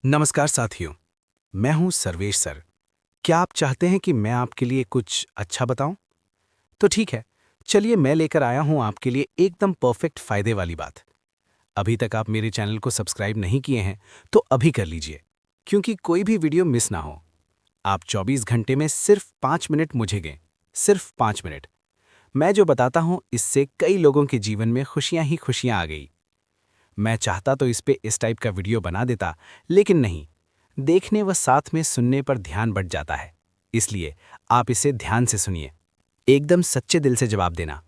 नमस्कार साथियों, मैं हूं सर्वेश सर। क्या आप चाहते हैं कि मैं आपके लिए कुछ अच्छा बताऊं? तो ठीक है, चलिए मैं लेकर आया हूं आपके लिए एकदम परफेक्ट फायदे वाली बात। अभी तक आप मेरे चैनल को सब्सक्राइब नहीं किए हैं, तो अभी कर लीजिए, क्योंकि कोई भी वीडियो मिस ना हो। आप 24 घंटे में सिर्फ 5 मिनट मुझे दें, सिर्फ 5 मिनट। मैं जो बताता हूं, इससे कई लोगों के जीवन में खुशियां ही खुशियां आ गई। मैं चाहता तो इस पे इस टाइप का वीडियो बना देता, लेकिन नहीं। देखने व साथ में सुनने पर ध्यान बट जाता है। इसलिए आप इसे ध्यान से सुनिए, एकदम सच्चे दिल से जवाब देना।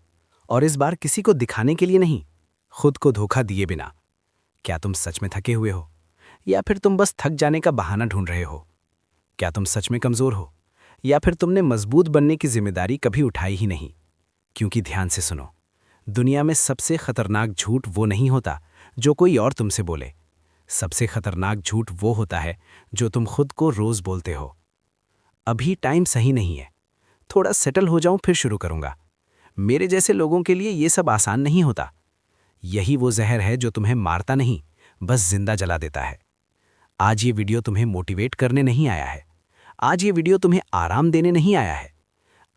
और इस बार किसी को दिखाने के लिए नहीं, खुद को धोखा दिए बिना। क्या तुम सच में थके हुए हो, या फिर तुम बस थक जाने का बहाना ढूंढ रहे हो? क्या तुम सच में कमजोर हो, या फिर तुमने मजबूत बनने की जिम्मेदारी कभी उठाई ही नहीं? क्योंकि ध्यान से सुनो, दुनिया में सबसे खतरनाक झूठ वो नहीं होता जो कोई और तुमसे बोले। सबसे खतरनाक झूठ वो होता है जो तुम खुद को रोज बोलते हो। अभी टाइम सही नहीं है, थोड़ा सेटल हो जाऊं फिर शुरू करूंगा। मेरे जैसे लोगों के लिए ये सब आसान नहीं होता। यही वो जहर है जो तुम्हें मारता नहीं, बस जिंदा जला देता है। आज ये वीडियो तुम्हें मोटिवेट करने नहीं आया है। आज ये वीडियो तुम्हें आराम देने नहीं आया है।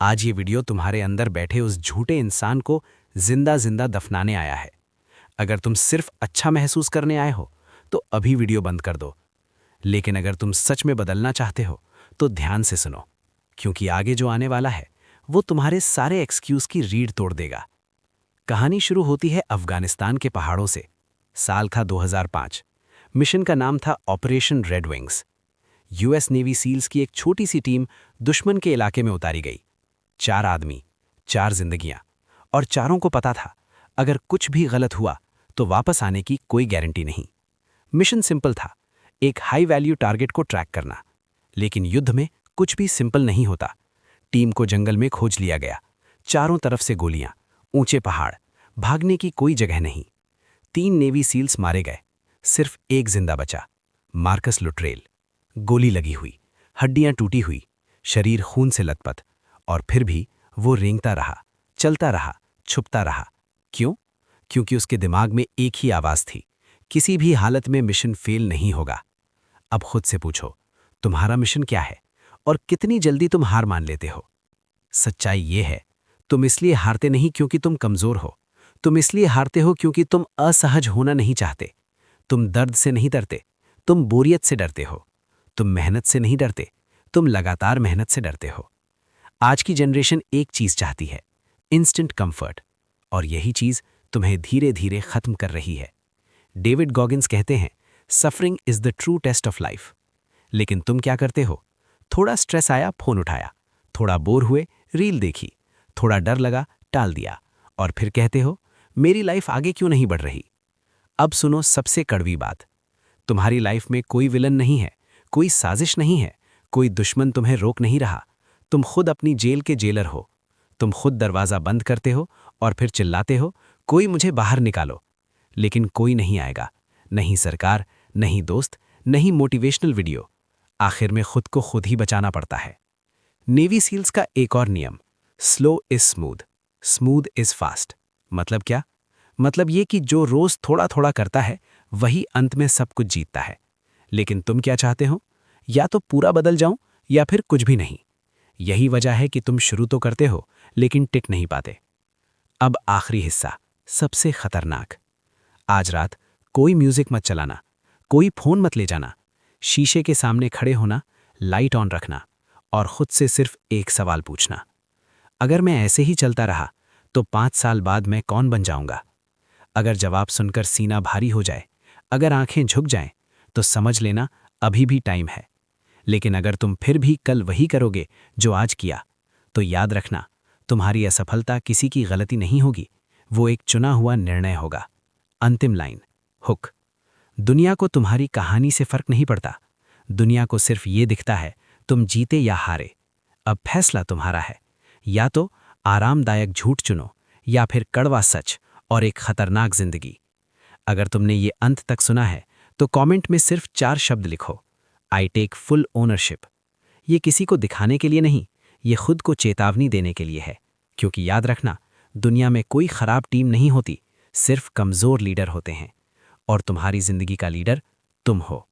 आज ये वीडियो तुम्हारे अंदर बैठे उस झूठे इंसान को जिंदा जिंदा दफनाने आया है। अगर तुम सिर्फ अच्छा महसूस करने आए हो, तो अभी वीडियो बंद कर दो। लेकिन अगर तुम सच में बदलना चाहते हो, तो ध्यान से सुनो, क्योंकि आगे जो आने वाला है वो तुम्हारे सारे एक्सक्यूज की रीढ़ तोड़ देगा। कहानी शुरू होती है अफगानिस्तान के पहाड़ों से। साल था 2005। मिशन का नाम था operation Red Wings. US Navy SEALs की एक छोटी सी टीम दुश्मन के इलाके में उतारी गई। 4 आदमी, 4 जिंदगियां, और चारों को पता था, अगर कुछ भी गलत हुआ तो वापस आने की कोई गारंटी नहीं। मिशन सिंपल था, एक हाई वैल्यू टारगेट को ट्रैक करना। लेकिन युद्ध में कुछ भी सिंपल नहीं होता। टीम को जंगल में खोज लिया गया। चारों तरफ से गोलियां, ऊंचे पहाड़, भागने की कोई जगह नहीं। 3 नेवी सील्स मारे गए, सिर्फ एक जिंदा बचा, मार्कस लुट्रेल। गोली लगी हुई, हड्डियां टूटी हुई, शरीर खून से लथपथ, और फिर भी वो रेंगता रहा, चलता रहा, छुपता रहा। क्यों? क्योंकि उसके दिमाग में एक ही आवाज थी, किसी भी हालत में मिशन फेल नहीं होगा। अब खुद से पूछो, तुम्हारा मिशन क्या है, और कितनी जल्दी तुम हार मान लेते हो? सच्चाई ये है, तुम इसलिए हारते नहीं क्योंकि तुम कमजोर हो। तुम इसलिए हारते हो क्योंकि तुम असहज होना नहीं चाहते। तुम दर्द से नहीं डरते, तुम बोरियत से डरते हो। तुम मेहनत से नहीं डरते, तुम लगातार मेहनत से डरते हो। आज की जनरेशन एक चीज चाहती है, इंस्टेंट कंफर्ट, और यही चीज तुम्हें धीरे धीरे खत्म कर रही है। डेविड गॉगिन्स कहते हैं, suffering is the true test of life. लेकिन तुम क्या करते हो? थोड़ा स्ट्रेस आया, फोन उठाया, थोड़ा बोर हुए, रील देखी, थोड़ा डर लगा, टाल दिया, और फिर कहते हो, मेरी लाइफ आगे क्यों नहीं बढ़ रही? अब सुनो सबसे कड़वी बात, तुम्हारी लाइफ में कोई विलन नहीं है, कोई साजिश नहीं है, कोई दुश्मन तुम्हें रोक नहीं रहा। तुम खुद अपनी जेल के जेलर हो। तुम खुद दरवाजा बंद करते हो और फिर चिल्लाते हो, कोई मुझे बाहर निकालो। लेकिन कोई नहीं आएगा, नहीं सरकार, नहीं दोस्त, नहीं मोटिवेशनल वीडियो। आखिर में खुद को खुद ही बचाना पड़ता है। नेवी सील्स का एक और नियम, slow is smooth, smooth is fast. मतलब क्या? मतलब ये कि जो रोज थोड़ा थोड़ा करता है, वही अंत में सब कुछ जीतता है। लेकिन तुम क्या चाहते हो? या तो पूरा बदल जाऊं, या फिर कुछ भी नहीं। यही वजह है कि तुम शुरू तो करते हो, लेकिन टिक नहीं पाते। अब आखिरी हिस्सा, सबसे खतरनाक। आज रात कोई म्यूजिक मत चलाना, कोई फोन मत ले जाना। शीशे के सामने खड़े होना, लाइट ऑन रखना, और खुद से सिर्फ एक सवाल पूछना, अगर मैं ऐसे ही चलता रहा तो 5 साल बाद मैं कौन बन जाऊंगा? अगर जवाब सुनकर सीना भारी हो जाए, अगर आंखें झुक जाएं, तो समझ लेना अभी भी टाइम है। लेकिन अगर तुम फिर भी कल वही करोगे जो आज किया, तो याद रखना, तुम्हारी असफलता किसी की गलती नहीं होगी, वो एक चुना हुआ निर्णय होगा। अंतिम लाइन, हुक। दुनिया को तुम्हारी कहानी से फर्क नहीं पड़ता। दुनिया को सिर्फ ये दिखता है, तुम जीते या हारे। अब फैसला तुम्हारा है, या तो आरामदायक झूठ चुनो, या फिर कड़वा सच और एक खतरनाक जिंदगी। अगर तुमने ये अंत तक सुना है, तो कमेंट में सिर्फ 4 शब्द लिखो, आई टेक फुल ओनरशिप। ये किसी को दिखाने के लिए नहीं, ये खुद को चेतावनी देने के लिए है। क्योंकि याद रखना, दुनिया में कोई खराब टीम नहीं होती, सिर्फ कमजोर लीडर होते हैं। और तुम्हारी जिंदगी का लीडर तुम हो।